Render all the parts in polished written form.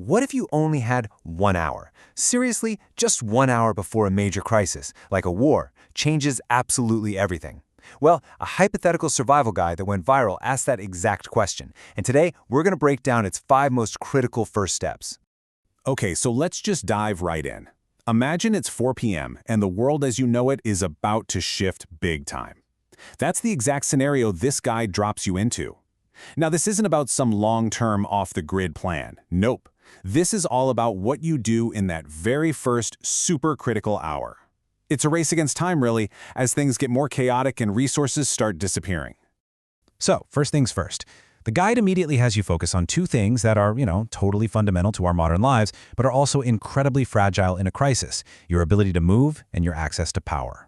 what if you only had 1 hour? Seriously, just 1 hour before a major crisis, like a war, changes absolutely everything. Well, a hypothetical survival guide that went viral asked that exact question, and today we're going to break down its 5 most critical first steps. Okay, so let's just dive right in. Imagine it's 4 p.m. and the world as you know it is about to shift big time. That's the exact scenario this guide drops you into. Now, this isn't about some long-term off-the-grid plan. Nope. This is all about what you do in that very first super critical hour. It's a race against time, really, as things get more chaotic and resources start disappearing. So, first things first. The guide immediately has you focus on two things that are, totally fundamental to our modern lives, but are also incredibly fragile in a crisis: your ability to move and your access to power.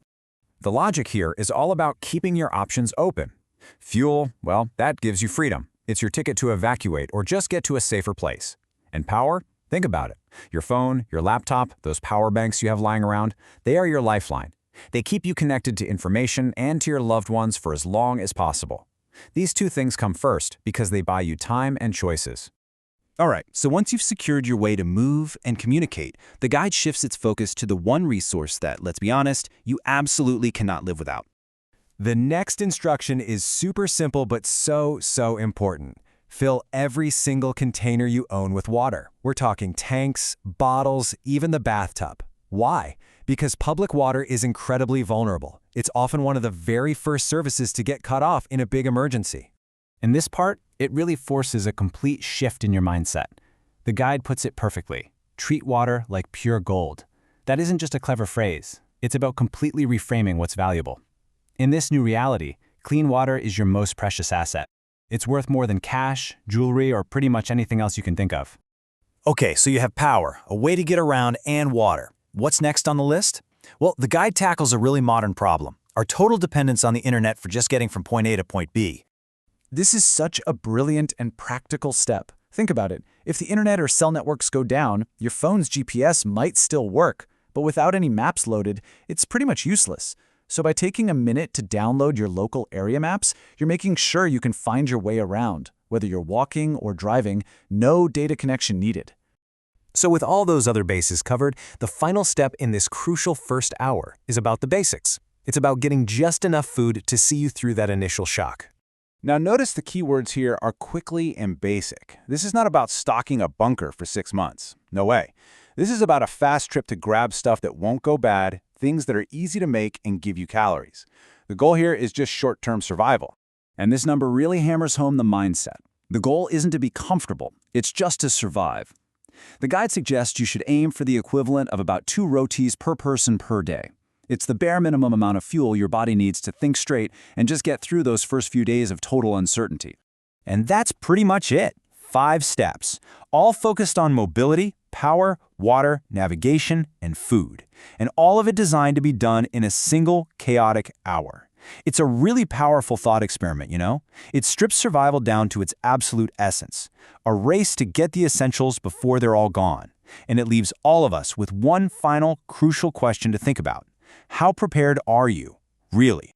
The logic here is all about keeping your options open. Fuel, well, that gives you freedom. It's your ticket to evacuate or just get to a safer place. And power? Think about it. Your phone, your laptop, those power banks you have lying around, they are your lifeline. They keep you connected to information and to your loved ones for as long as possible. These two things come first because they buy you time and choices. All right, so once you've secured your way to move and communicate, the guide shifts its focus to the one resource that, let's be honest, you absolutely cannot live without. The next instruction is super simple but so important. Fill every single container you own with water. We're talking tanks, bottles, even the bathtub. Why? Because public water is incredibly vulnerable. It's often one of the very first services to get cut off in a big emergency. In this part, it really forces a complete shift in your mindset. The guide puts it perfectly. Treat water like pure gold. That isn't just a clever phrase. It's about completely reframing what's valuable. In this new reality, clean water is your most precious asset. It's worth more than cash, jewelry, or pretty much anything else you can think of. Okay, so you have power, a way to get around, and water. What's next on the list? Well, the guide tackles a really modern problem: our total dependence on the internet for just getting from point A to point B. This is such a brilliant and practical step. Think about it. If the internet or cell networks go down, your phone's GPS might still work, but without any maps loaded, it's pretty much useless. So by taking a minute to download your local area maps, you're making sure you can find your way around. Whether you're walking or driving, no data connection needed. So with all those other bases covered, the final step in this crucial first hour is about the basics. It's about getting just enough food to see you through that initial shock. Now notice the keywords here are quickly and basic. This is not about stocking a bunker for 6 months. No way. This is about a fast trip to grab stuff that won't go bad, things that are easy to make and give you calories. The goal here is just short-term survival. And this number really hammers home the mindset. The goal isn't to be comfortable, it's just to survive. The guide suggests you should aim for the equivalent of about 2 rotis per person per day. It's the bare minimum amount of fuel your body needs to think straight and just get through those first few days of total uncertainty. And that's pretty much it. 5 steps, all focused on mobility, power, water, navigation, and food. And all of it designed to be done in a single chaotic hour. It's a really powerful thought experiment, It strips survival down to its absolute essence, a race to get the essentials before they're all gone. And it leaves all of us with one final crucial question to think about. How prepared are you, really?